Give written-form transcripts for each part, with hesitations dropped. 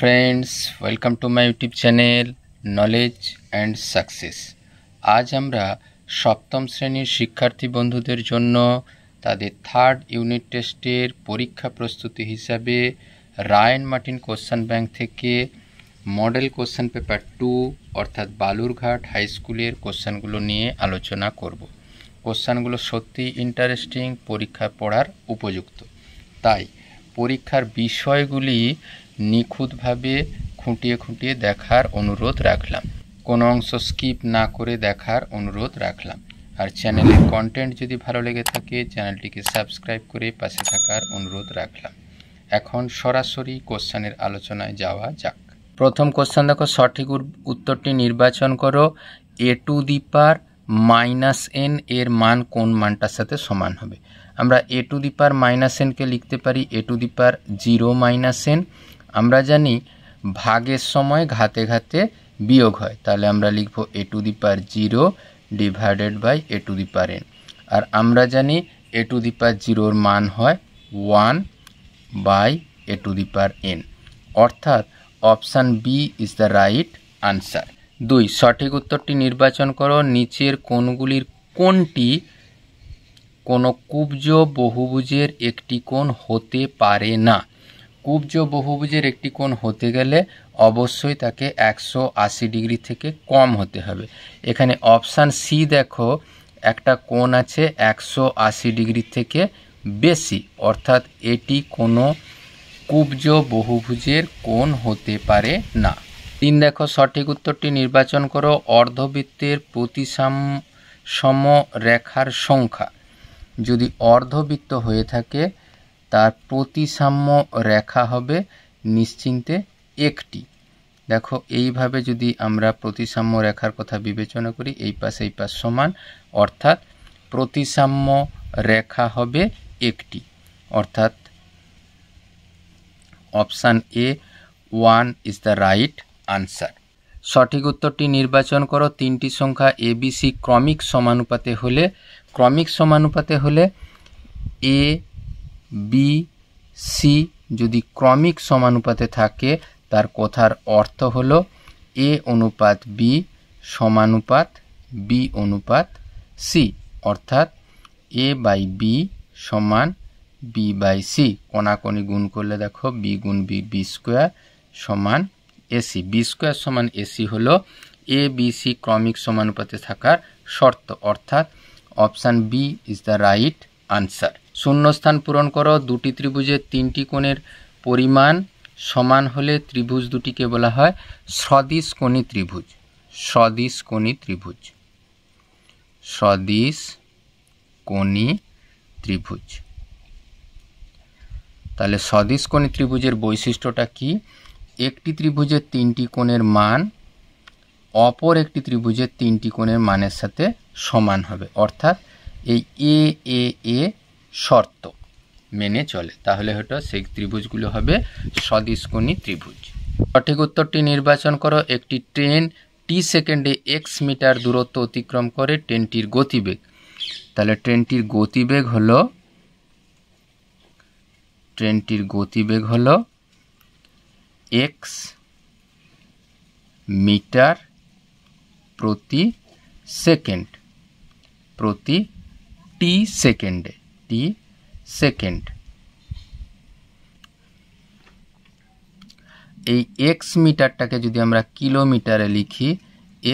Friends, welcome to my YouTube channel knowledge and success. আজ আমরা সপ্তম শ্রেণীর শিক্ষার্থী বন্ধুদের জন্য তাদের থার্ড ইউনিট টেস্টের পরীক্ষা প্রস্তুতি হিসাবে রায়ন মার্টিন কোশ্চেন ব্যাংক থেকে মডেল কোশ্চেন পেপার 2 অর্থাৎ বালুরঘাট হাই স্কুলের কোশ্চেনগুলো নিয়ে আলোচনা করব। কোশ্চেনগুলো সত্যি ইন্টারেস্টিং, পরীক্ষা পড়ার উপযুক্ত, তাই পরীক্ষার বিষয়গুলি নিখুঁতভাবে খুঁটিয়ে খুঁটিয়ে দেখার অনুরোধ রাখলাম, কোনো অংশ স্কিপ না করে দেখার অনুরোধ রাখলাম। আর চ্যানেলের কন্টেন্ট যদি ভালো লেগে থাকে চ্যানেলটিকে সাবস্ক্রাইব করে পাশে থাকার অনুরোধ রাখলাম। এখন সরাসরি কোশ্চেনের আলোচনায় যাওয়া যাক। প্রথম কোশ্চেন দেখো, সঠিক উত্তরটি নির্বাচন করো। এ টু দি পাওয়ার -n এর মান কোন মানটার সাথে সমান হবে? আমরা এ টু দি পাওয়ার -nকে লিখতে পারি a to the power 0 - n। আমরা জানি ভাগের সময় ঘাতে ঘাতে বিয়োগ হয়, তাহলে আমরা লিখব a to the power 0 divided by A to the power n। আর আমরা জানি এ টু দি পাওয়ার 0 মান হয় 1 by A to the power n, অর্থাৎ option B is the right answer. 2, সঠিক উত্তরটি নির্বাচন করো। নিচের কোণগুলির কোনটি কোনো কুব্জ বহুভুজের একটি কোণ হতে পারে না? কুব্জ বহুভুজের একটি কোণ হতে গেলে অবশ্যই তাকে 180 ডিগ্রি থেকে কম হতে হবে। এখানে অপশান সি দেখো, একটা কোণ আছে 180 ডিগ্রি থেকে বেশি, অর্থাৎ এটি কোনো কুব্জ বহুভুজের কোণ হতে পারে না। 3 দেখো, সঠিক উত্তরটি নির্বাচন করো। অর্ধবৃত্তের প্রতিসম রেখার সংখ্যা, যদি অর্ধবৃত্ত হয়ে থাকে তার প্রতিসাম্য রেখা হবে নিশ্চিন্তে একটি। দেখো এইভাবে যদি আমরা প্রতিসাম্য রেখার কথা বিবেচনা করি, এই পাশ সমান, অর্থাৎ প্রতিসাম্য রেখা হবে একটি, অর্থাৎ option A 1 is the right answer. সঠিক উত্তরটি নির্বাচন করো। 3টি সংখ্যা ABC ক্রমিক সমানুপাতে হলে এ বি সি যদি ক্রমিক সমানুপাতে থাকে তার কথার অর্থ হলো এ অনুপাত বি সমানুপাত বি অনুপাত সি, অর্থাৎ এ বাই বি সমান বি বাই সি। কোনাকোনি গুণ করলে দেখো বি গুণ বি, বি স্কোয়ার সমান এসি। বি স্কোয়ার সমান এসি হলো এ বি সি ক্রমিক সমানুপাতে থাকার শর্ত, অর্থাৎ option B is the right answer. শূন্যস্থান পূরণ করো। দুটি ত্রিভুজের 3টি কোণের পরিমাণ সমান হলে ত্রিভুজ দুটিকে বলা হয় সদিশকোণী ত্রিভুজ। সদিশকোণী ত্রিভুজ, সদিশকোণী ত্রিভুজ। তাহলে সদিশকোণী ত্রিভুজের বৈশিষ্ট্যটা কি? একটি ত্রিভুজের 3টি কোণের মান অপর একটি ত্রিভুজের 3টি কোণের মানের সাথে সমান হবে, অর্থাৎ এই এ শর্ত মেনে চলে, তাহলে হয়তো সেই ত্রিভুজগুলো হবে সদিশকোণী ত্রিভুজ। সঠিক উত্তরটি নির্বাচন করো। একটি ট্রেন টি সেকেন্ডে এক্স মিটার দূরত্ব অতিক্রম করে, ট্রেনটির গতিবেগ, তাহলে ট্রেনটির গতিবেগ হলো এক্স মিটার প্রতি সেকেন্ড, প্রতি টি সেকেন্ড। এই এক্স মিটারটাকে যদি আমরা কিলোমিটারে লিখি,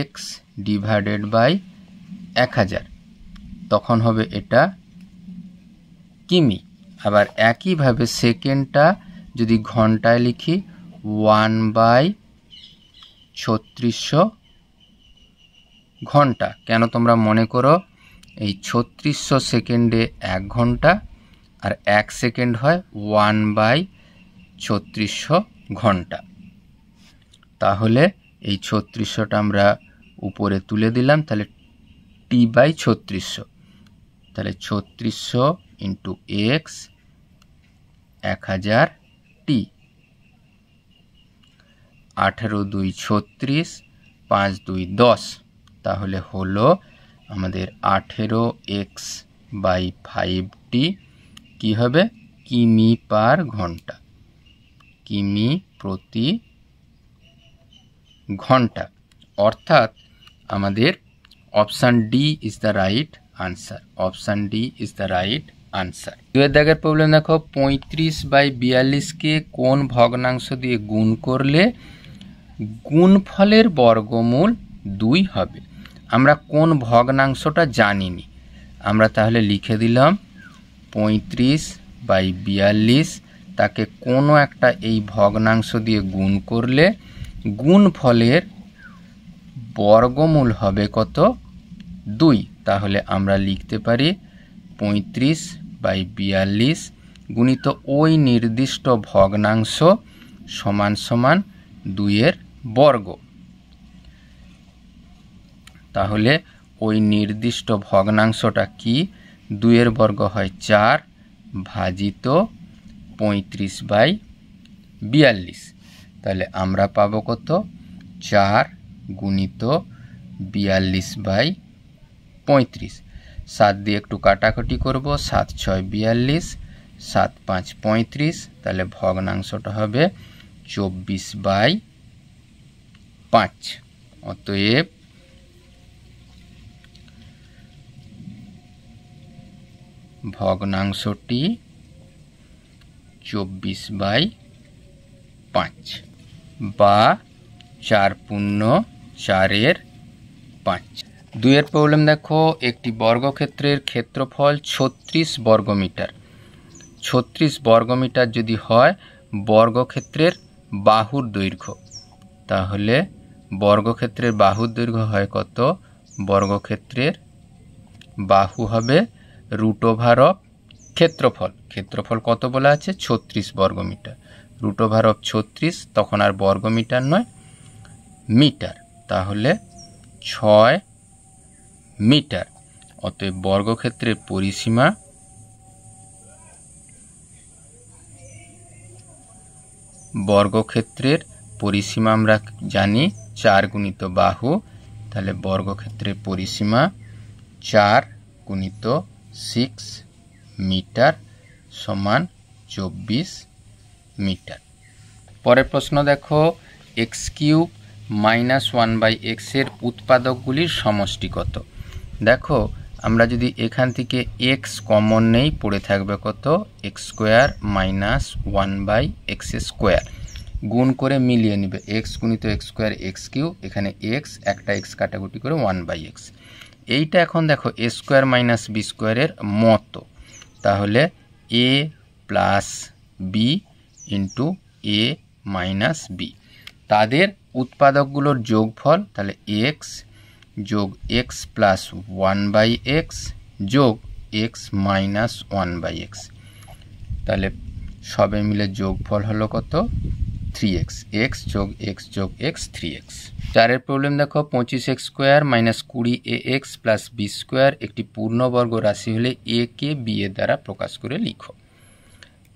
এক্স ডিভাইডেড বাই 1000, তখন হবে এটা কিমি। আবার একইভাবে সেকেন্ডটা যদি ঘন্টায় লিখি 1/3600 ঘন্টা। কেন তোমরা মনে করো এই 3600 সেকেন্ডে 1 ঘন্টা, আর 1 সেকেন্ড হয় 1/3600 ঘন্টা। তাহলে এই 3600টা আমরা উপরে তুলে দিলাম, তাহলে T/3600, তাহলে 3600 ইন্টু এক্স 1000 টি। 18 × 2 = 36, 5 × 2 = 10, তাহলে হলো আমাদের 18x/5t কি হবে? কিমি পার ঘন্টা, কিমি প্রতি ঘন্টা। অর্থাৎ আমাদের option D is the right answer. Option D is the right answer. 2 দাগের প্রবলেম দেখো, 35/42কে কোন ভগ্নাংশ দিয়ে গুণ করলে গুণফলের বর্গমূল 2 হবে। আমরা কোন ভগ্নাংশটা জানিনি, আমরা তাহলে লিখে দিলাম 35/42, তাকে কোনো একটা এই ভগ্নাংশ দিয়ে গুণ করলে গুণফলের বর্গমূল হবে কত? 2। তাহলে আমরা লিখতে পারি 35/42 গুণিত ওই নির্দিষ্ট ভগ্নাংশ সমান সমান 2 বর্গ। তাহলে ওই নির্দিষ্ট ভগ্নাংশটা কি? 2 বর্গ হয় 4 ভাজিত 35/42। তাহলে আমরা পাবো কত? 4 গুণিত 42/35। 7 দিয়ে একটু কাটাকাটি করব, 7 × 6 = 42, 7 × 5 = 35। তাহলে ভগ্নাংশটা হবে 24/5। অতএব ভগ্নাংশটি 24/5 বা 4×4=5। 2 প্রবলেম দেখো, একটি বর্গক্ষেত্রের ক্ষেত্রফল 36 বর্গমিটার। 36 বর্গমিটার যদি হয় বর্গক্ষেত্রের বাহুর দৈর্ঘ্য, তাহলে বর্গক্ষেত্রের বাহুর দৈর্ঘ্য হয় কত? বর্গক্ষেত্রের বাহু হবে √of ক্ষেত্রফল। ক্ষেত্রফল কত বলা আছে? 36 বর্গমিটার। √of 36, তখন আর বর্গমিটার নয়, মিটার। তাহলে 6 মিটার। অতএব বর্গক্ষেত্রের পরিসীমা আমরা জানি 4 গুণিত বাহু। তাহলে বর্গক্ষেত্রের পরিসীমা 4 গুণিত 6 মিটার সমান 24 মিটার। পরের প্রশ্ন দেখো, x³ - 1/x এর উৎপাদকগুলির সমষ্টি কত? দেখো, আমরা যদি এখান থেকে x কমন নেই, পড়ে থাকবে কত? x² - 1/x²। গুণ করে মিলিয়ে নেবে, x গুণিত x² x³, এখানে x, একটা x কাটাকুটি করে 1/x। এইটা এখন দেখো a² - b² এর মতো। তাহলে a + b × a - b, তাদের উৎপাদকগুলোর যোগফল। তাহলে x যোগ x + 1/x যোগ x - 1/x। তাহলে সবে মিলে যোগফল হলো কত? 3x। x যোগ x যোগ x 3x। 4 প্রবলেম দেখো, 25x² - 20ax + b² একটি পূর্ণবর্গ রাশি হলে a কে b এর দ্বারা প্রকাশ করে লিখো।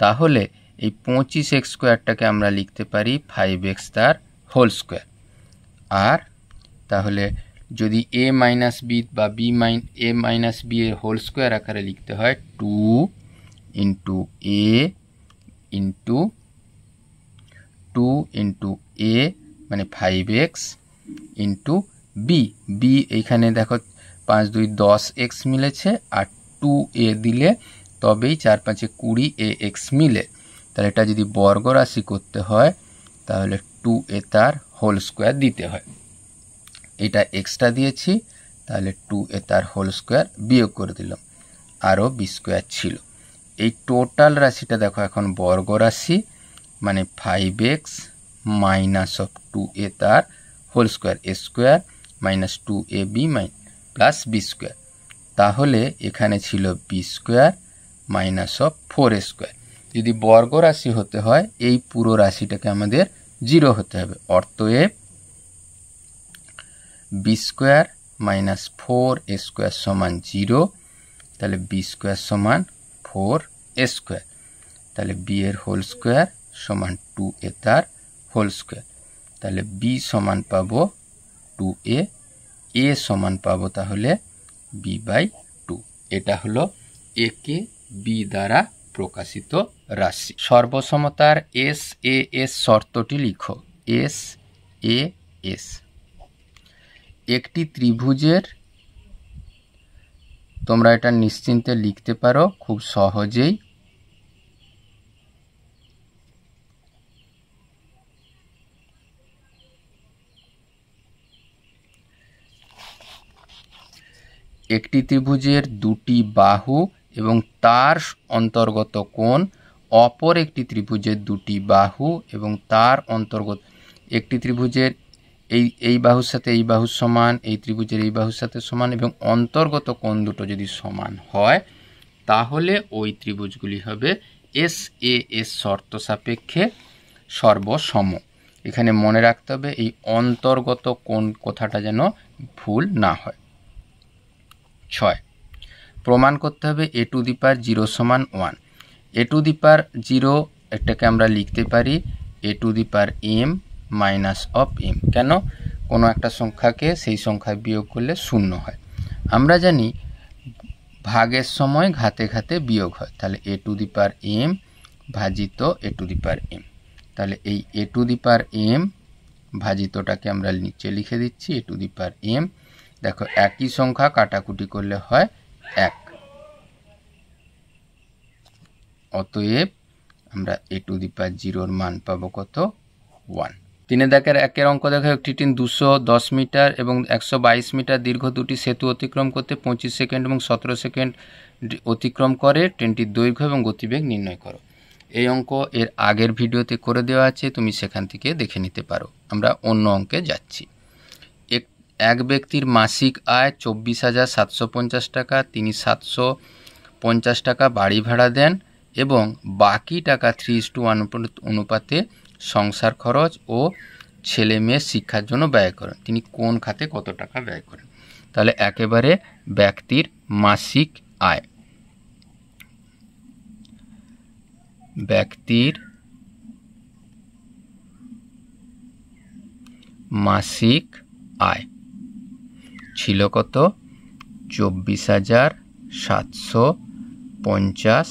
তাহলে এই 25x² আমরা লিখতে পারি 5x তার হোল স্কোয়ার। আর তাহলে যদি a - b বা a - b এর হোল স্কোয়ার আকারে লিখতে হয় 2 × a মানে 5x × b। b এইখানে দেখো 5 × 2 = 10x মিলেছে, আর 2a দিলে তবেই 4 × 5 = 20ax মিলে। তাহলে এটা যদি বর্গ রাশি করতে হয় তাহলে 2a তার হোল স্কোয়ার দিতে হয়। এটা এক্সট্রা দিয়েছি, তাহলে 2a তার হোল স্কোয়ার বিয়োগ করে দিলাম, আরও b² ছিল। এই টোটাল রাশিটা দেখো এখন বর্গ রাশি, মানে 5x - 2a তার whole square, a² - 2ab + b²। তাহলে এখানে ছিল b² - 4a²। যদি বর্গ রাশি হতে হয় এই পুরো রাশিটাকে আমাদের 0 হতে হবে। অতএব b² - 4a² সমান 0। তাহলে b² সমান 4a²। তাহলে b এর হোল স্কোয়ার সমান 2a তার হোল স্কোয়ার। তাহলে b সমান পাবো 2a, a সমান পাবো তাহলে b/2। এটা হলো a কে b দ্বারা প্রকাশিত রাশি। সর্বসমতার SAS শর্তটি লিখো। SA S. একটি ত্রিভুজের, তোমরা এটা নিশ্চিন্তে লিখতে পারো খুব সহজেই, একটি ত্রিভুজের দুটি বাহু এবং তার অন্তর্গত কোণ অপর একটি ত্রিভুজের দুটি বাহু এবং তার অন্তর্গত, একটি ত্রিভুজের এই বাহুর সাথে এই বাহুর সমান, এই ত্রিভুজের এই বাহুর সাথে সমান এবং অন্তর্গত কোণ দুটো যদি সমান হয় তাহলে ওই ত্রিভুজগুলি হবে এস এ এস শর্ত সাপেক্ষে সর্বসম। এখানে মনে রাখতে হবে এই অন্তর্গত কোণ কথাটা যেন ভুল না হয়। 6, প্রমাণ করতে হবে এ টু দি পাওয়ার 0 সমান 1। এ টু দি পাওয়ার 0 এটাকে আমরা লিখতে পারি a to the power m minus of m. কেন? কোনো একটা সংখ্যাকে সেই সংখ্যায় বিয়োগ করলে 0 হয়। আমরা জানি ভাগের সময় ঘাতে ঘাতে বিয়োগ হয়, তাহলে এ টু দি পাওয়ার এম ভাজিত এ টু দি পাওয়ার এম। তাহলে এই এ টু দি পাওয়ার এম ভাজিতটাকে আমরা নিচে লিখে দিচ্ছি এ টু দি পাওয়ার এম। দেখো একই সংখ্যা কাটাকুটি করলে হয় 1, অতএব আমরা এ টু দি পাওয়ার 0 মান পাবো কত? 1। 3 দাগের 1 অঙ্ক দেখো, একটি ট্রেন 210 মিটার এবং 122 মিটার দীর্ঘ দুটি সেতু অতিক্রম করতে 25 সেকেন্ড এবং 17 সেকেন্ড অতিক্রম করে। ট্রেনটির দৈর্ঘ্য এবং গতিবেগ নির্ণয় করো। এই অঙ্ক এর আগের ভিডিওতে করে দেওয়া আছে, তুমি সেখান থেকে দেখে নিতে পারো। আমরা অন্য অঙ্কে যাচ্ছি। এক ব্যক্তির মাসিক আয় 24,750 টাকা, তিনি 750 টাকা বাড়ি ভাড়া দেন এবং বাকি টাকা 3:1 অনুপাতে সংসার খরচ ও ছেলে মেয়ের শিক্ষার জন্য ব্যয় করেন। তিনি কোন খাতে কত টাকা ব্যয় করেন? তাহলে একেবারে ব্যক্তির মাসিক আয়, ব্যক্তির মাসিক আয় ছিল কত? 24,750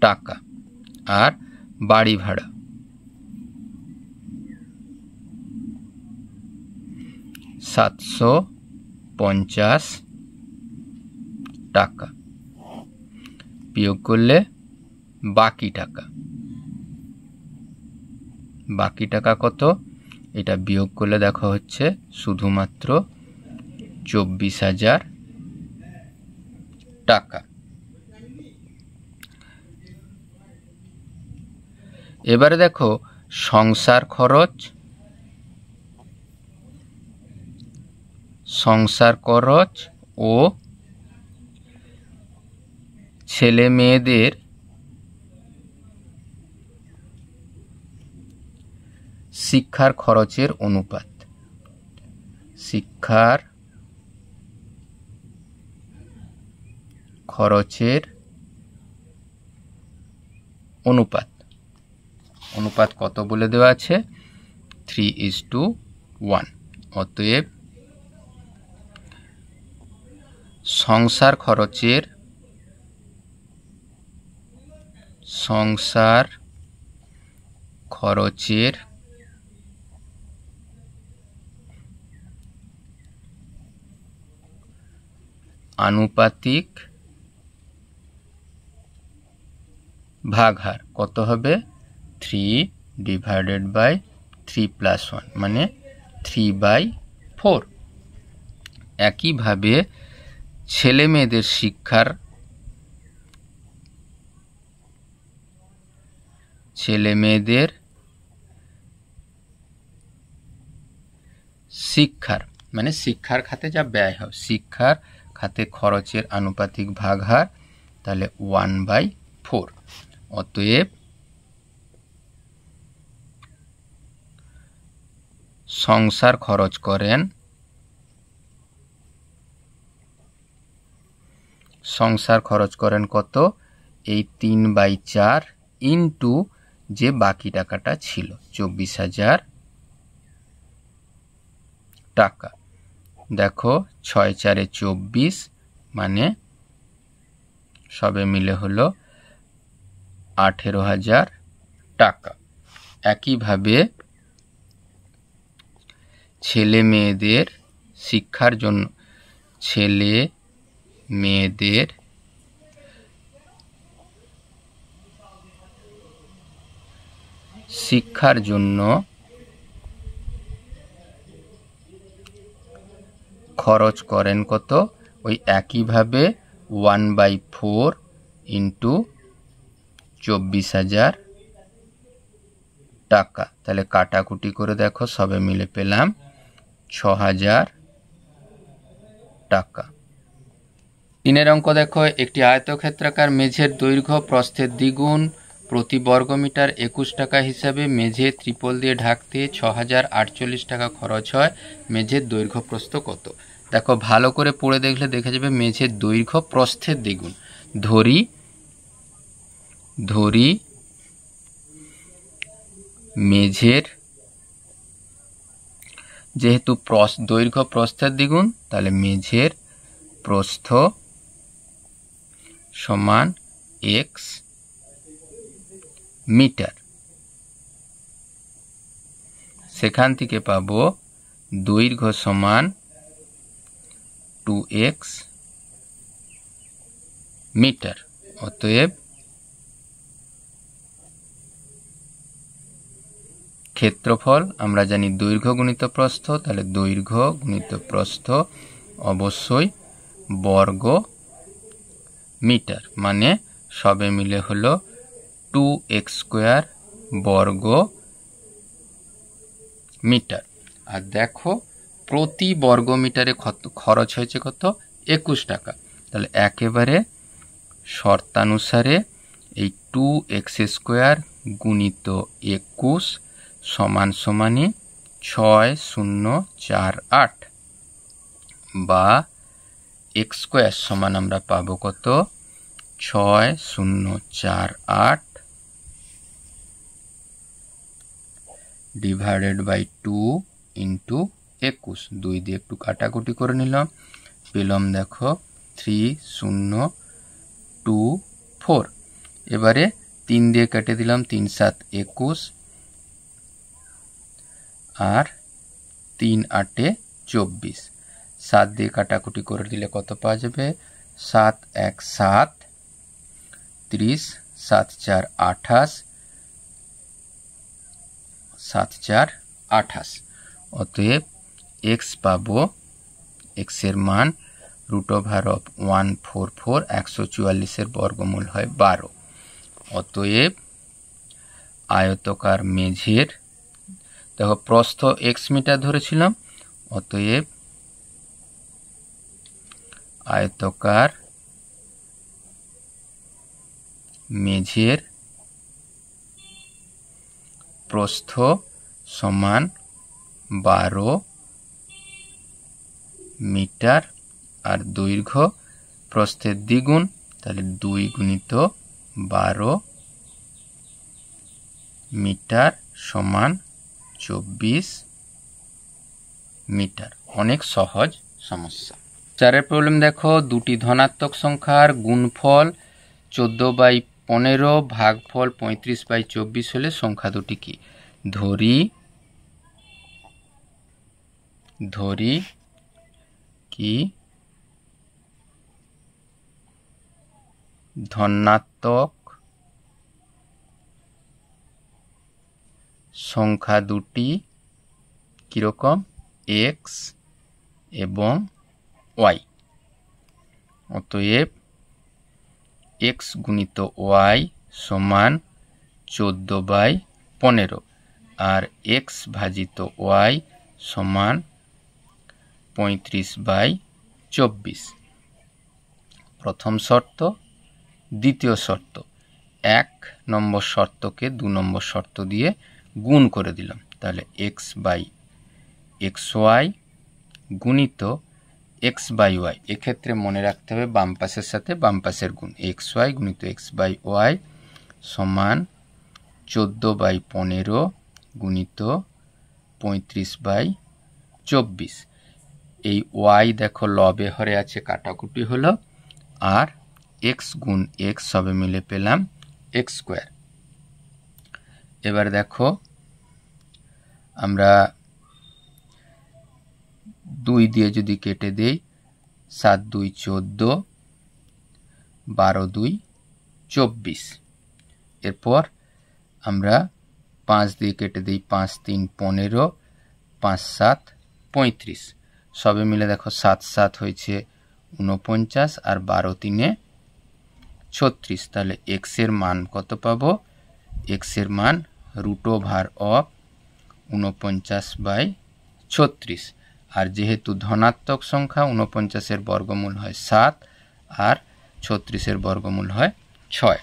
টাকা। আর বাড়ি ভাড়া 750 টাকা, বিয়োগ করলে বাকি টাকা, বাকি টাকা কত? এটা বিয়োগ করলে দেখো হচ্ছে শুধুমাত্র 24,000 টাকা। এবারে দেখো সংসার খরচ, সংসার খরচ ও ছেলে মেয়েদের শিক্ষার খরচের অনুপাত, শিক্ষার খরচের অনুপাত, অনুপাত কত বলে দেওয়া আছে? 3:1। অতএব সংসার খরচের আনুপাতিক ভাগহার কত হবে? 3/3+1 মানে 3/4। একইভাবে ছেলে মেয়েদের শিক্ষার মানে শিক্ষার খাতে যা ব্যয় হয়, শিক্ষার খাতে খরচের আনুপাতিক ভাগহার তাহলে 1/4। অতএব সংসার খরচ করেন কত? এই 3/4 ইন্টু যে বাকি টাকাটা ছিল 24,000 টাকা। দেখো 6×4 = 24 মানে সবে মিলে হলো 18,000 টাকা। একইভাবে ছেলে মেয়েদের শিক্ষার জন্য, ছেলে মেয়েদের শিক্ষার জন্য খরচ করেন কত? ওই একইভাবে 1/4 ইন্টু 24,000 টাকা। তাহলে কাটাকুটি করে দেখো, সবে মিলে পেলাম 6,000 টাকা। 3 অঙ্ক দেখো, একটি আয়তক্ষেত্রাকার মেঝের দৈর্ঘ্য প্রস্থের দ্বিগুণ, প্রতি বর্গমিটার 21 টাকা হিসাবে মেঝে ত্রিপল দিয়ে ঢাকতে 6,048 টাকা খরচ হয়। মেঝের দৈর্ঘ্য প্রস্থ কত? দেখো ভালো করে পড়ে দেখলে দেখা যাবে মেঝের দৈর্ঘ্য প্রস্থের দ্বিগুণ। ধরি মেঝের যেহেতু দৈর্ঘ্য প্রস্থের দ্বিগুণ, তাহলে মেঝের প্রস্থ সমান x মিটার। সেখান থেকে পাবো দৈর্ঘ্য সমান 2x মিটার। অতএব ক্ষেত্রফল আমরা জানি দৈর্ঘ্য গুণিত প্রস্থ, তাহলে দৈর্ঘ্য গুণিত প্রস্থ অবশ্যই বর্গ মিটার, মানে সবে মিলে হলো 2x² বর্গ মিটার। আর দেখো প্রতি বর্গ মিটারে খরচ হয়েছে কত? 21 টাকা। তাহলে একেবারে শর্তানুসারে এই 2x² গুণিত 21 সমানই 6048, বা x² সমান আমরা পাবো কত? 6048 ডিভাইডেড বাই 2 ইন্টু 21। 2 দিয়ে একটু কাটাকুটি করে নিলাম, পেলাম দেখো 3024। এবারে 3 দিয়ে কেটে দিলাম, 3 7 21 আর 3 8 24। 7 দিয়ে কাটাকুটি করে দিলে কত পাওয়া যাবে? 7 1 7 30, 7 4 28, 7 4 28। অতএব x পাবো, x এর মান √144, 144 বর্গমূল হয় 12। অতএব আয়তকার মেঝের, দেখো প্রস্থ x মিটার ধরেছিলাম, অতএব আয়তকার মেঝের প্রস্থ সমান 12 মিটার, আর দৈর্ঘ্য প্রস্থের দ্বিগুণ, তাহলে 2 গুণিত 12 মিটার সমান 24 মিটার। অনেক সহজ সমস্যা। 4 প্রবলেম দেখো, দুটি ধনাত্মক সংখ্যার গুণফল 14/15 ভাগফল 35/24 হলে সংখ্যা দুটি কি? ধরি কি ধনাত্মক সংখ্যা দুটি কিরকম? x এবং y। অতএব x গুণিত y সমান 14/15, আর x ভাজিত y সমান 35/24। প্রথম শর্ত। দ্বিতীয় শর্ত, 1 নম্বর শর্তকে 2 নম্বর শর্ত দিয়ে গুণ করে দিলাম, তাহলে x/xy গুণিত x/y। এক্ষেত্রে মনে রাখতে হবে বাম পাশের সাথে বাম পাশের গুণ, xy গুণিত x/y সমান 14/15 গুণিত 35/24। এই y দেখো লবে হরে আছে, কাটাকুটি হলো, আর x গুণ x সবে মিলে পেলাম x²। এবার দেখো আমরা 2 দিয়ে যদি কেটে দেই 7 2 14, 12 2 24। এরপর আমরা 5 দিয়ে কেটে দিই 5 3 15, 5 7 35। সবে মিলে দেখো 7 7 হয়েছে 49 আর 12 3 36। তাহলে x এর মান কত পাবো? x এর মান √49/36। আর যেহেতু ধনাত্মক সংখ্যা 49 এর বর্গমূল হয় 7 আর 36 এর বর্গমূল হয় 6।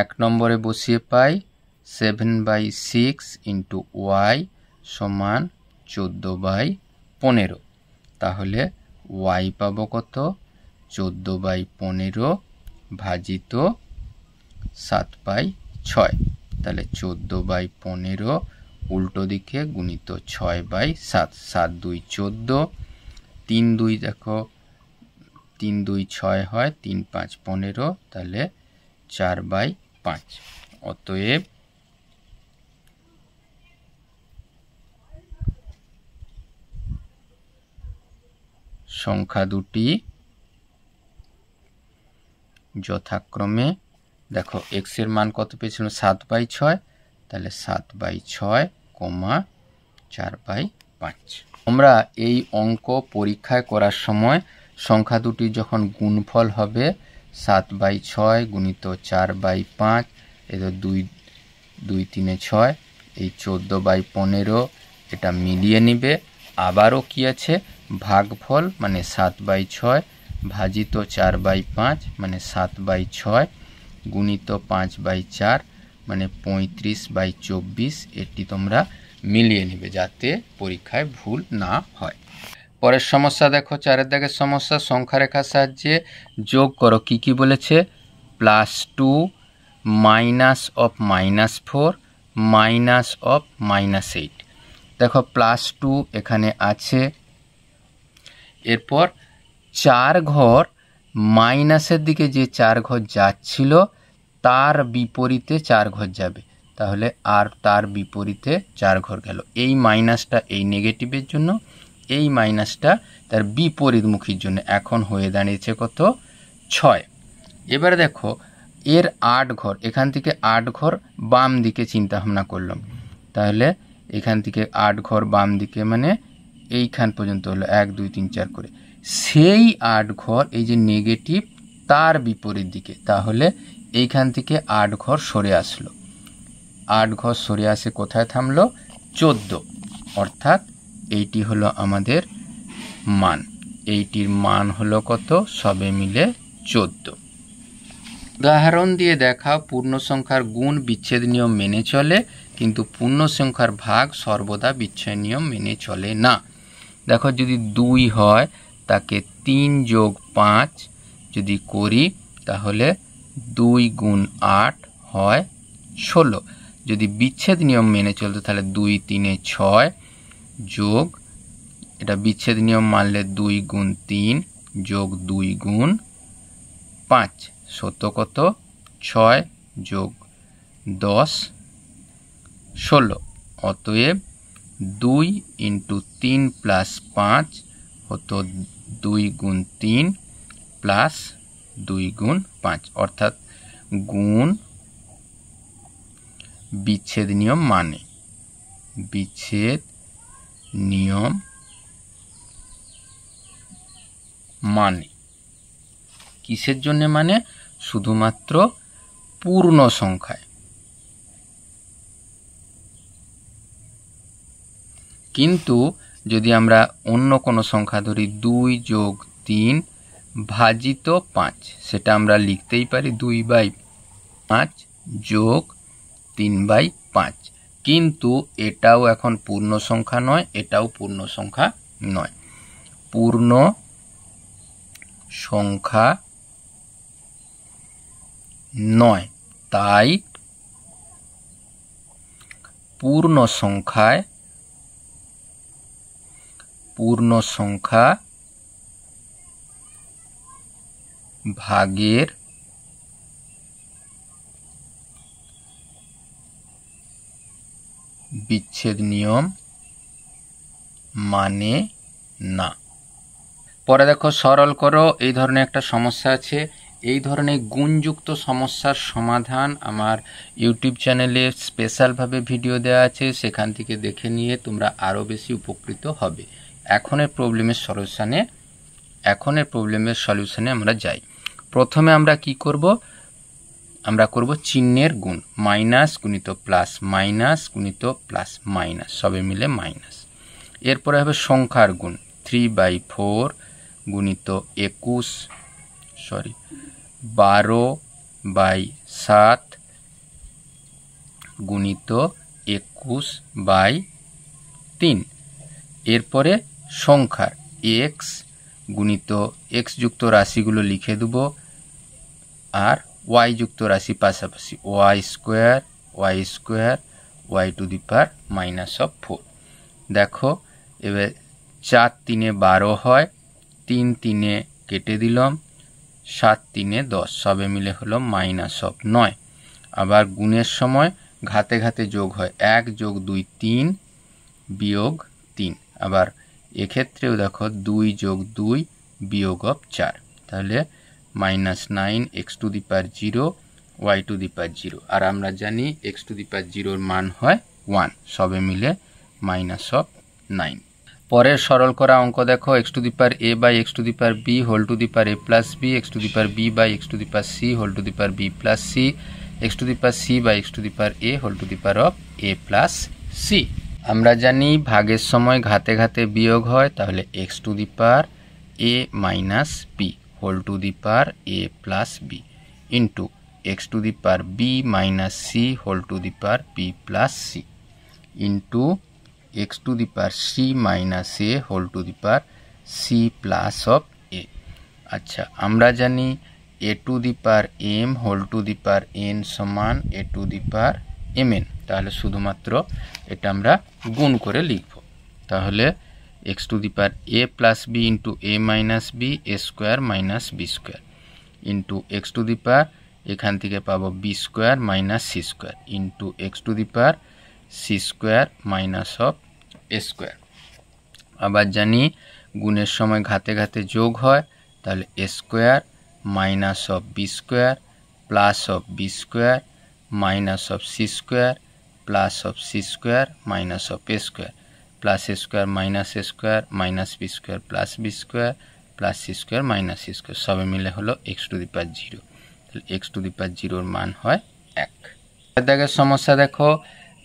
1 নম্বরে বসিয়ে পাই 7/6 × y সমান 14/15। তাহলে y পাবো কত? 14/15 ভাজিত 7/6। তাহলে 14/15 উল্টো দিকে গুণিত 6/7। 7 2 14, 3 2 দেখো 3 2 6 হয়, 3 5 15, তাহলে 4/5। অতএব সংখ্যা দুটি যথাক্রমে, দেখো x এর মান কত পেয়েছিল? 7/6, তাহলে 7/6, 4/5। আমরা এই অঙ্ক পরীক্ষায় করার সময় সংখ্যা দুটি যখন গুণফল হবে 7/6 গুণিত 4/5, এটা 2 2 3 6, এই 14/15 এটা মিলিয়ে নিবে। আবারও কি আছে? ভাগফল মানে 7/6 ভাজিত 4/5 মানে 7/6 গুণিত 5/4 মানে 35/24। এটি তোমরা মিলিয়ে নিবে যাতে পরীক্ষায় ভুল না হয়। পরের সমস্যা দেখো, 4 দাগের সমস্যা। সংখ্যা রেখার সাহায্যে যোগ করো। কি কি বলেছে? +2 -4 -8। দেখো +2 এখানে আছে, এরপর 4 ঘর মাইনাসের দিকে যে 4 ঘর যাচ্ছিল তার বিপরীতে 4 ঘর যাবে, তাহলে আর তার বিপরীতে 4 ঘর গেল। এই মাইনাসটা এই নেগেটিভের জন্য, এই মাইনাসটা তার বিপরীতমুখীর জন্য। এখন হয়ে দাঁড়িয়েছে কত? 6। এবারে দেখো এর 8 ঘর, এখান থেকে 8 ঘর বাম দিকে চিন্তা ভাবনা করলাম, তাহলে এখান থেকে 8 ঘর বাম দিকে মানে এইখান পর্যন্ত হলো 1 2 3 4 করে। সেই 8 ঘর এই যে নেগেটিভ তার বিপরীত দিকে, তাহলে এইখান থেকে 8 ঘর সরে আসলো। 8 ঘর সরে আসে কোথায় থামলো? 14। অর্থাৎ এইটি হলো আমাদের মান। এইটির মান হলো কত? সবে মিলে 14। উদাহরণ দিয়ে দেখাও পূর্ণ সংখ্যার গুণ বিচ্ছেদ নিয়ম মেনে চলে, কিন্তু পূর্ণ সংখ্যার ভাগ সর্বদা বিচ্ছেদ নিয়ম মেনে চলে না। দেখো যদি 2 হয় তাকে 3 + 5 যদি করি তাহলে 2 × 8 হয় 16। যদি বিচ্ছেদ নিয়ম মেনে চলতো তাহলে 2 3 6 যোগ, এটা বিচ্ছেদ নিয়ম মানলে 2 × 3 যোগ 2 × 5 সত কত? 6 যোগ 10 16। অতএব 2 × 3 + 5 হতো 2 × 3 + 2 × 5, অর্থাৎ গুণ বিচ্ছেদ নিয়ম মানে, বিচ্ছেদ নিয়ম মানে কিসের জন্য? মানে শুধুমাত্র পূর্ণ সংখ্যায়। কিন্তু যদি আমরা অন্য কোনো সংখ্যা ধরি 2 + 3 ভাজিত 5, সেটা আমরা লিখতেই পারি 2/5 যোগ 3/5। কিন্তু এটাও এখন পূর্ণ সংখ্যা নয়, এটাও পূর্ণ সংখ্যা নয়। পূর্ণ সংখ্যা নয়, তাই পূর্ণ সংখ্যা ভাগের বিচ্ছেদ নিয়ম মানে না। পরে দেখো সরল করো, এই ধরনের একটা সমস্যা আছে। এই ধরনের গুণযুক্ত সমস্যার সমাধান আমার ইউটিউব চ্যানেলে স্পেশালভাবে ভিডিও দেওয়া আছে, সেখান থেকে দেখে নিয়ে তোমরা আরও বেশি উপকৃত হবে। এখনের প্রবলেমের সলিউশনে আমরা যাই। প্রথমে আমরা কি করব, আমরা করব চিহ্নের গুণ, মাইনাস গুণিত প্লাস, মাইনাস গুণিত প্লাস, মাইনাস সবে মিলে মাইনাস। এরপরে হবে সংখ্যার গুণ, 3/4 গুণিত 12/7 গুণিত 21/3। এরপরে সংখ্যার এক্স গুণিত এক্স যুক্ত রাশিগুলো লিখে দেব, আর ওয়াই যুক্ত রাশি পাশাপাশি, ওয়াই স্কোয়ার y⁻⁻4। দেখো এবার 4 3 12 হয়, 3 3 কেটে দিলাম, 7 3 10 সবে মিলে হলো -9। আবার গুণের সময় ঘাতে ঘাতে যোগ হয়, 1 + 2 3 বিয়োগ 3। আবার এক্ষেত্রেও দেখো 2 + 2 বিয়োগ 4, তাহলে -9 x⁻0 y⁻0। আর আমরা জানি x⁻0 মান হয় 1, সবে মিলে -9। পরের সরল করা অঙ্ক দেখো, x⁻a/x⁻b a+b, x⁻b/x⁻c b+c, x⁻c/x⁻a আমরা জানি ভাগের সময় ঘাতে ঘাতে বিয়োগ হয়, তাহলে x⁻a-b a+b into x⁻b-c b+c into x⁻c-a আচ্ছা, আমরা জানি a⁴n সমান a⁴mn, তাহলে শুধুমাত্র এটা আমরা গুণ করে লিখব। তাহলে x⁻a+b into a-b a² - b² into এখান থেকে পাবো b² - c² into x⁻c² - a²। আবার জানি গুণের সময় ঘাতে ঘাতে যোগ হয়, তাহলে a² - b² plus b² minus c² plus c² minus a² plus a² minus a² minus b² plus b² plus c² minus c², সবে মিলে হলো x⁻0। তাহলে x⁻0 মান হয় 1। দাগের সমস্যা দেখো,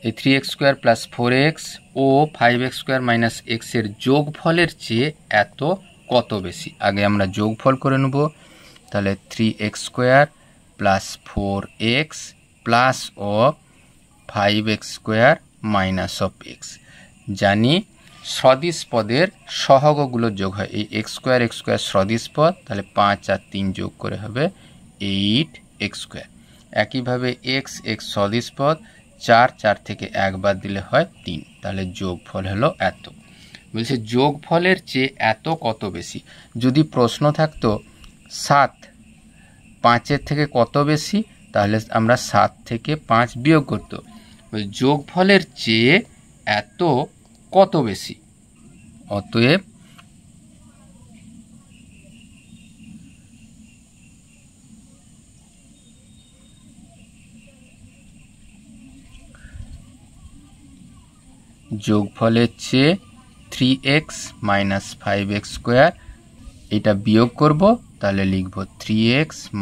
এই 3x² + 4x ও 5x² - x এর যোগফলের চেয়ে এত কত বেশি। আগে আমরা যোগফল করে নেব, তাহলে 3x² + 4x plus 5x² - x। জানি সদিশ পদের সহগগুলোর যোগ হয়, এই x² সদিশ পদ, তাহলে 5 আর 3 যোগ করে হবে 8x²। একইভাবে x সদিশ পদ, 4 থেকে 1 বাদ দিলে হয় 3, তাহলে যোগফল হলো এত। বলছে যোগফলের চেয়ে এত কত বেশি। যদি প্রশ্ন থাকতো 7 5-এর থেকে কত বেশি, তাহলে আমরা 7 থেকে 5 বিয়োগ করত। যোগফলের চেয়ে এত কত বেশি, অতএব যোগফলের চেয়ে 3x - 5x² এটা বিয়োগ করব, তাহলে লিখব 3x -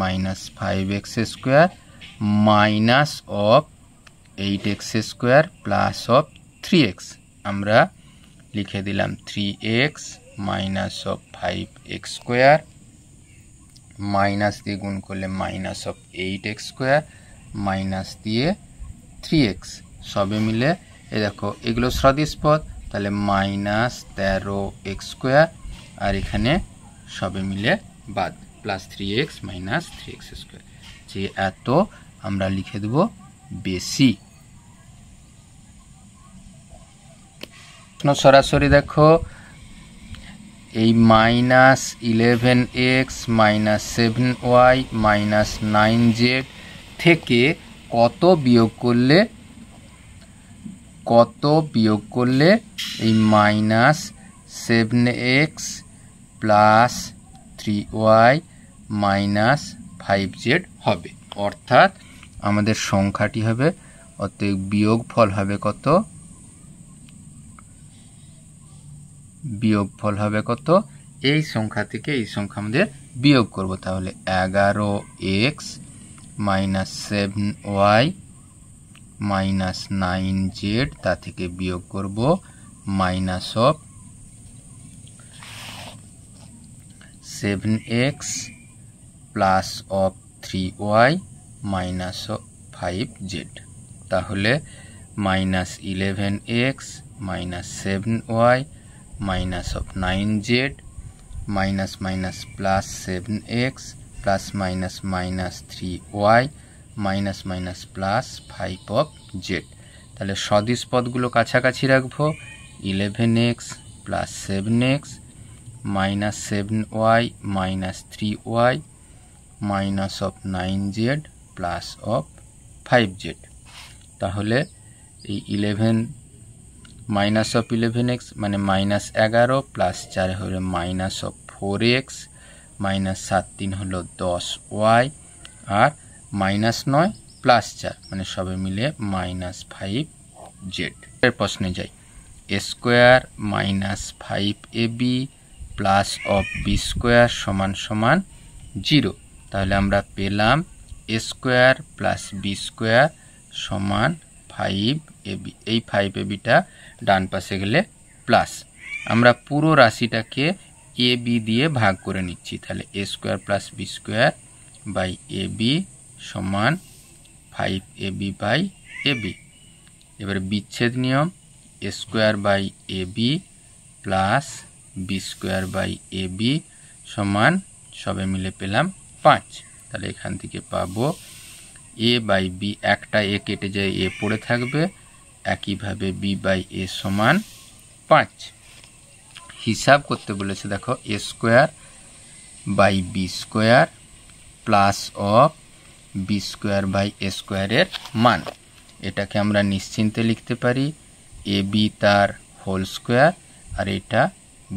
5x² minus 8x² plus 3x। আমরা লিখে দিলাম 3x - 5x² মাইনাস দিয়ে গুণ করলে মাইনাস 8x² মাইনাস দিয়ে 3x, সবে মিলে এই দেখো এগুলো সদিশ পদ, তাহলে -13x², আর এখানে সবে মিলে বাদ প্লাস 3x - 3x², যে এত আমরা লিখে দেব বেশি। সরাসরি দেখো এই -11x - 7y - 9z থেকে কত বিয়োগ করলে কত বিয়োগ করলে এই -7x plus 3y minus 5z হবে। অর্থাৎ আমাদের সংখ্যাটি হবে, অতএব বিয়োগফল হবে কত? বিয়োগফল হবে কত? এই সংখ্যা থেকে এই সংখ্যা আমাদের বিয়োগ করব। তাহলে 11x minus 7y minus 9z, তা থেকে বিয়োগ করব minus of 7x plus of 3y minus of 5z। তাহলে minus 11x minus 7y minus of 9z minus minus plus 7x plus minus minus 3y minus minus plus 5 of z। তাহলে সদিশ পদগুলো কাছাকাছি রাখবো। 11x plus 7x minus 7y minus 3y minus of 9z plus of 5z। তাহলে এই 11 minus of 11x মানে minus 11 plus 4 হলো minus of 4x minus 7 3 হলো 10y আর minus 9 plus 4 মানে সবে মিলে মাইনাস 5z। এর প্রশ্নে যাই। a square minus 5ab plus of b square সমান সমান 0। তাহলে আমরা পেলাম a square plus b square সমান 5ab। এই 5abটা ডান পাশে গেলে প্লাস। আমরা পুরো রাশিটাকে ab দিয়ে ভাগ করে নিচ্ছি। তাহলে a square plus b square by ab সমান 5ab বাই ab। এবারে বিচ্ছেদ নিয়ম, a square by ab plus b square by ab সমান সবে মিলে পেলাম 5। তাহলে এখান থেকে পাবো a বাই b, একটা a কেটে যায় a পড়ে থাকবে, একইভাবে b বাই a সমান 5। হিসাব করতে বলেছে, দেখো a square by b square plus of b square by a স্কোয়ারের মান। এটাকে আমরা নিশ্চিন্তে লিখতে পারি ab তার হোল স্কোয়ার আর এটা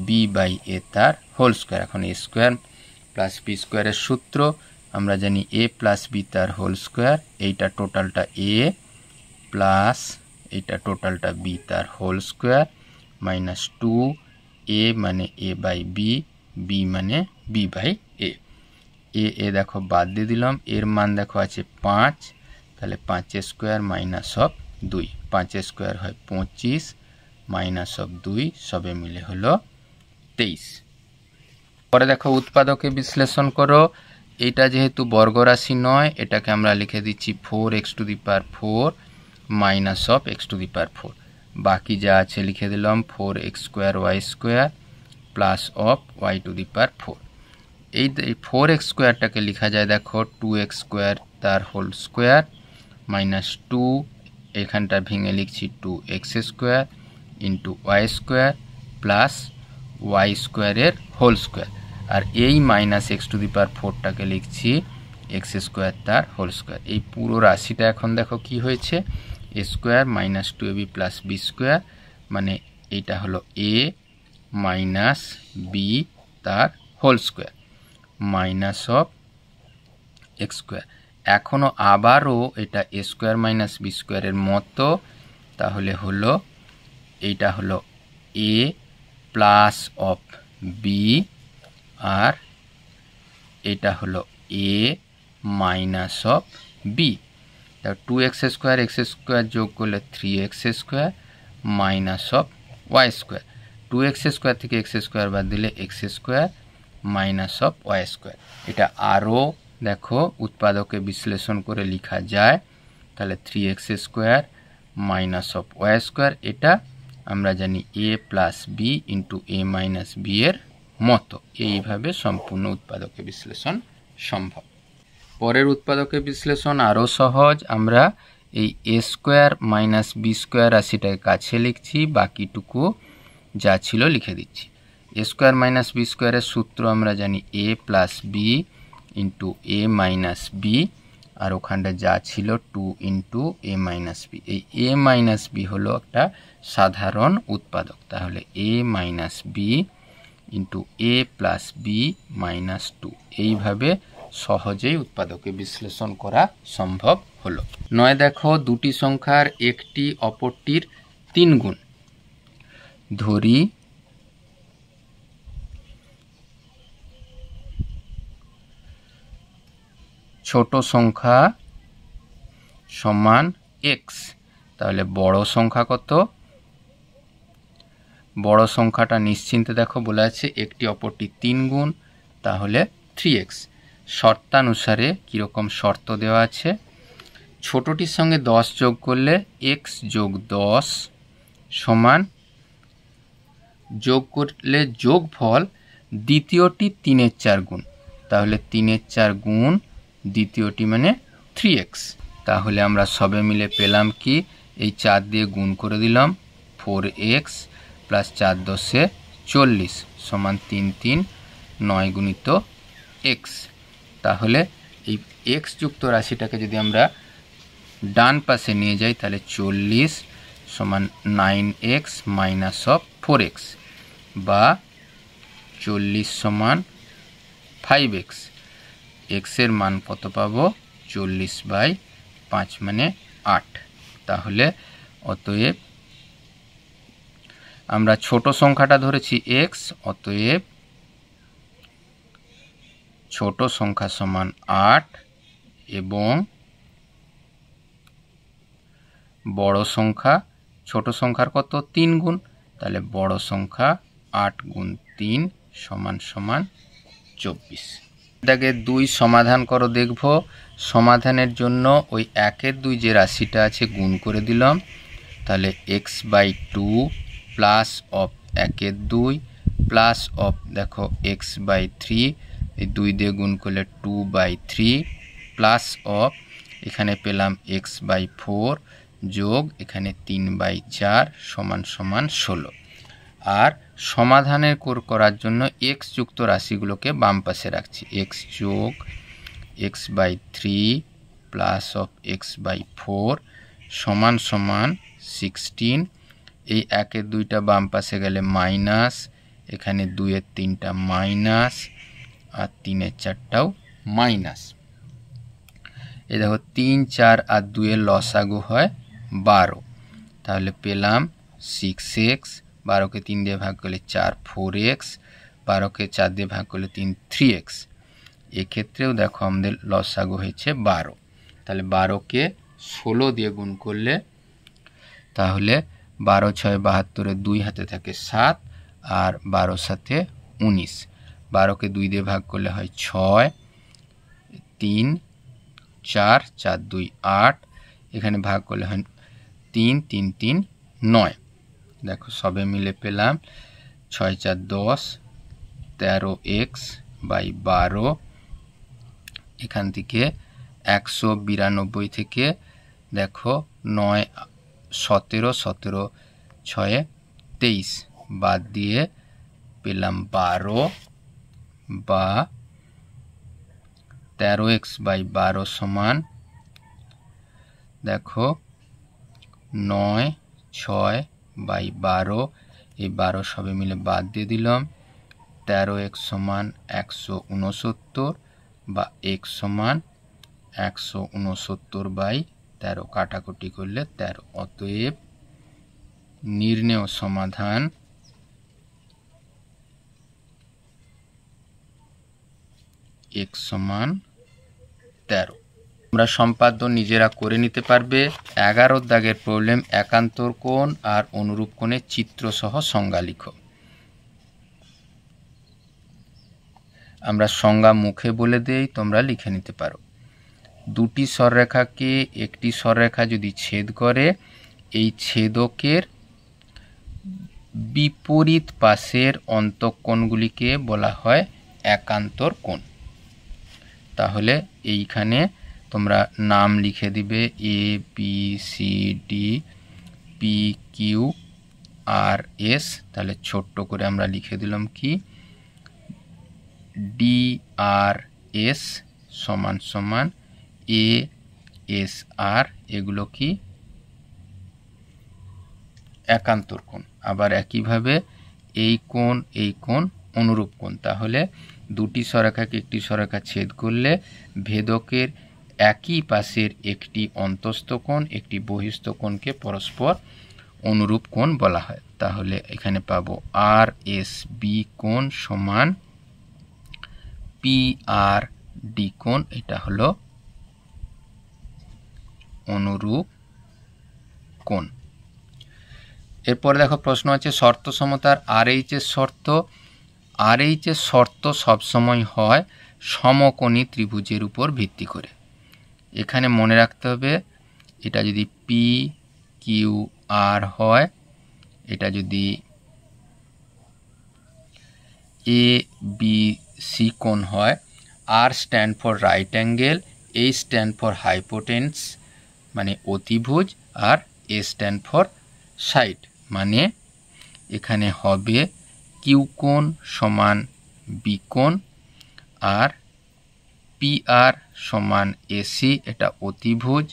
b বাই a তার হোল স্কোয়ার। এখন a স্কোয়ার প্লাস b স্কোয়ারের সূত্র আমরা জানি a প্লাস b তার হোল স্কোয়ার, এইটা টোটালটা a প্লাস এইটা টোটালটা b তার হোল স্কোয়ার মাইনাস 2a মানে a বাই b, b মানে b বাই a। এ দেখো বাদ দিয়ে দিলাম, এর মান দেখো আছে 5, তাহলে 5 স্কোয়ার মাইনাস অফ 2, 5 স্কোয়ার হয় 25 মাইনাস অফ 2 সবে মিলে হলো 23। পরে দেখো উৎপাদকে বিশ্লেষণ করো। এইটা যেহেতু বর্গরাশি নয়, এটাকে আমরা লিখে দিচ্ছি 4x to the power 4 minus of x to the power 4। বাকি যা আছে লিখে দিলাম 4x square y square plus of y to the power 4। এই 4x স্কোয়ারটাকে লেখা যায় দেখো 2x স্কোয়ার তার হোল স্কোয়ার মাইনাস 2, এখানটা ভেঙে লিখছি 2x square into y square plus y স্কোয়ারের হোল স্কোয়ার। আর এই minus x to the power 4টাকে লিখছি x স্কোয়ার তার হোল স্কোয়ার। এই পুরো রাশিটা এখন দেখো কি হয়েছে, a square minus 2ab plus b square, মানে এইটা হলো a মাইনাস b তার whole square minus of X square. এখনও আবারও এটা এ স্কোয়ার মাইনাস বি স্কোয়ারের মতো, তাহলে হলো এইটা হলো এ প্লাস অফ বি আর এটা হলো এ মাইনাস অফ বি। তা 2x স্কোয়ার যোগ করলে 3x square minus of Y square. 2x square থেকে x স্কোয়ার বাদ দিলে x square minus of Y square. এটা আরও দেখো উৎপাদকে বিশ্লেষণ করে লেখা যায়, তাহলে 3x square minus of Y square, এটা আমরা জানি a plus B into A minus B এর মতো। এইভাবে সম্পূর্ণ উৎপাদকে বিশ্লেষণ সম্ভব। পরের উৎপাদকে বিশ্লেষণ আরও সহজ। আমরা এই এ স্কোয়ার মাইনাস বি স্কোয়ার রাশিটাকে কাছে লিখছি, বাকিটুকু যা ছিল লিখে দিচ্ছি। এ স্কোয়ার মাইনাস বি স্কোয়ারের সূত্র আমরা জানি A plus B into A minus B, আর ওখানটা যা ছিল 2 ইন্টু a মাইনাস বি। এই a মাইনাস বি হলো একটা সাধারণ উৎপাদক, তাহলে a minus B into a plus B minus 2। এইভাবে সহজেই উৎপাদকে বিশ্লেষণ করা সম্ভব হলো। 9 দেখো, দুটি সংখ্যার একটি অপরটির 3 গুণ। ধরি ছোট সংখ্যা সমান x, তাহলে বড় সংখ্যা কত? বড় সংখ্যাটা নিশ্চিন্তে দেখো বলা আছে একটি অপরটি 3 গুণ, তাহলে 3x। শর্তানুসারে কীরকম শর্ত দেওয়া আছে? ছোটটির সঙ্গে 10 যোগ করলে x যোগ 10 সমান, যোগ করলে যোগফল দ্বিতীয়টি 3-এর 4 গুণ, তাহলে 3-এর 4 গুণ দ্বিতীয়টি মানে 3x। তাহলে আমরা সবে মিলে পেলাম কি, এই 4 দিয়ে গুণ করে দিলাম 4x প্লাস 4 10 40 সমান 3 3 9 গুণিত x। তাহলে এই x যুক্ত রাশিটাকে যদি আমরা ডান পাশে নিয়ে যাই তাহলে 40 সমান 9x মাইনাস অফ 4x, বা 40 সমান 5x। x এর মান কত পাবো? 40/5 মানে 8। তাহলে অতএব আমরা ছোট সংখ্যাটা ধরেছি x, অতএব ছোট সংখ্যা সমান 8 এবং বড় সংখ্যা, ছোট সংখ্যার কত? 3 গুণ, তাহলে বড় সংখ্যা 8 গুণ 3 সমান সমান 24। এটাকে 2 সমাধান করো, দেখব। সমাধানের জন্য ওই 1-এর 2 যে রাশিটা আছে গুণ করে দিলাম, তাহলে x/2 প্লাস অফ 1-এর 2 প্লাস অফ দেখো x/3, এই 2 দিয়ে গুণ করলে 2/3 প্লাস অফ এখানে পেলাম x/4 যোগ এখানে 3/4 সমান সমান 16। আর সমাধানের করার জন্য x যুক্ত রাশিগুলোকে বাম পাশে রাখছি, x যোগ x/3 প্লাস অফ x/4 সমান সমান 16। এই 1-এর 2টা বাম পাশে গেলে মাইনাস, এখানে 2-এর 3টা মাইনাস, আর 3-এর 4টাও মাইনাস। এই দেখো 3 4 আর 2-এর লসাগু হয় 12, তাহলে পেলাম 6x, 12কে 3 দিয়ে ভাগ করলে 4 4x, 12কে 4 দিয়ে ভাগ করলে 3 3x। এক্ষেত্রেও দেখো আমাদের লসাগু হয়েছে 12, তাহলে 12কে 16 দিয়ে গুণ করলে, তাহলে 12 6 72, 2 হাতে থাকে 7 আর 12 সাথে 19। 12কে 2 দিয়ে ভাগ করলে হয় 6, 3 4 4 2 8, এখানে ভাগ করলে হয় 3 3 3 9। দেখো সবে মিলে পেলাম 6 4 10, 13x/12। এখান থেকে 192 থেকে দেখো 9 17 17 6 23 বাদ দিয়ে পেলাম 12, বা 13x/12 সমান দেখো 9 6/12, এই 12 সবে মিলে বাদ দিয়ে দিলাম, 13x সমান 169, বা x সমান 169/13, কাটাকুটি করলে 13। অতএব নির্ণেয় সমাধান x সমান 13। তোমরা সম্পাদ্য নিজেরা করে নিতে পারবে। 11 দাগের প্রবলেম, একান্তর কোণ আর অনুরূপ কোণের চিত্র সহ সংজ্ঞা লিখো। আমরা সংজ্ঞা মুখে বলে দেই, তোমরা লিখে নিতে পারো। দুটি সরলরেখাকে একটি সরলরেখা যদি ছেদ করে, এই ছেদকের বিপরীত পাশের অন্তঃকোণগুলিকে বলা হয় একান্তর কোণ। তাহলে এইখানে তোমরা নাম লিখে দিবে A B C D P Q R S. তাহলে ছোট্ট করে আমরা লিখে দিলাম কি ডি আর এস সমান সমান এ এস আর এগুলো কি একান্তর কোণ। আবার একইভাবে এই কোণ অনুরূপ কোণ। তাহলে দুটি সরেখাকে একটি সরেখা ছেদ করলে ভেদকের একই পাশের একটি অন্তস্থ কোণ একটি বহিস্থ কোণকে পরস্পর অনুরূপ কোণ বলা হয়। তাহলে এখানে পাবো আর এস বি কোণ সমান পি আর ডি কোণ, এটা হলো অনুরূপ কোণ। এরপরে দেখো প্রশ্ন আছে শর্ত সমতার RH এর শর্ত। RH এর শর্ত সবসময় হয় সমকোণী ত্রিভুজের উপর ভিত্তি করে। এখানে মনে রাখতে হবে এটা যদি পি কিউ আর হয়, এটা যদি এ বি সি কোণ হয়, R stand for right angle, A stand for hypotenuse মানে অতিভুজ, আর এ স্ট্যান্ড ফর সাইড মানে এখানে হবে কিউ কোণ সমান বি কোণ, আর পি আর সমান এসি এটা অতিভুজ,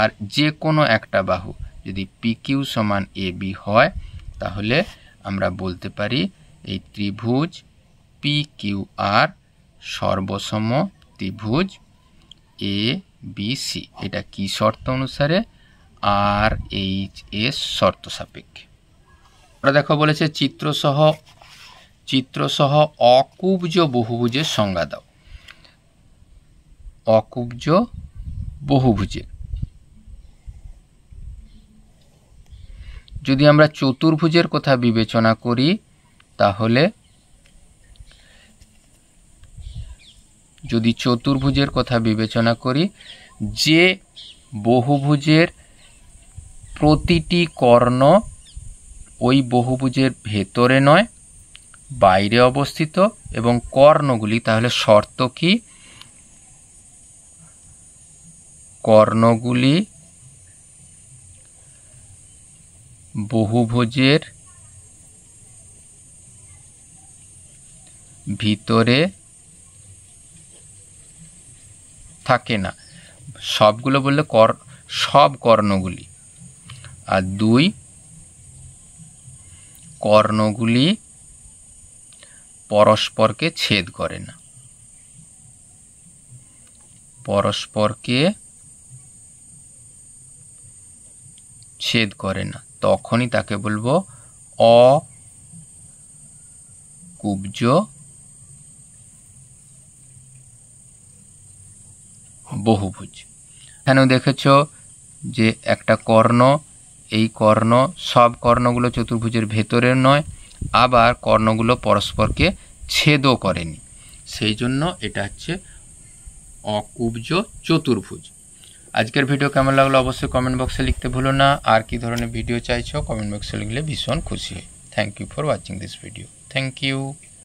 আর যে কোনো একটা বাহু যদি পি কিউ সমান এ বি হয় তাহলে আমরা বলতে পারি এই ত্রিভুজ পি কিউ আর সর্বসম ত্রিভুজ এ বি সি। এটা কি শর্ত অনুসারে? আর এইচ এস শর্ত সাপেক্ষে। ওরা দেখো বলেছে চিত্রসহ অকুব্জ বহুভুজের সংজ্ঞা দাও। অকুব্জ বহুভুজের যদি আমরা চতুর্ভুজের কথা বিবেচনা করি তাহলে যে বহুভুজের প্রতিটি কর্ণ ওই বহুভুজের ভেতরে নয় বাইরে অবস্থিত এবং কর্ণগুলি, তাহলে শর্ত কি? কর্ণগুলি বহুভুজের ভিতরে থাকে না। সবগুলো বললে সব কর্ণগুলি, আর 2 কর্ণগুলি পরস্পরকে ছেদ করে না। তখনই তাকে বলবো অকুব্জ বহুভুজ। এখানেও দেখেছো যে একটা কর্ণ, এই কর্ণ সব কর্ণগুলো চতুর্ভুজের ভেতরে নয়, আবার কর্ণগুলো পরস্পরকে ছেদও করেনি, সেই জন্য এটা হচ্ছে অকুব্জ চতুর্ভুজ। আজকের ভিডিও কেমন লাগলো অবশ্যই কমেন্ট বক্সে লিখতে ভুলো না। আর কি ধরনের ভিডিও চাইছো কমেন্ট বক্সে লিখলে ভীষণ খুশি হই। Thank you for watching this video. Thank you.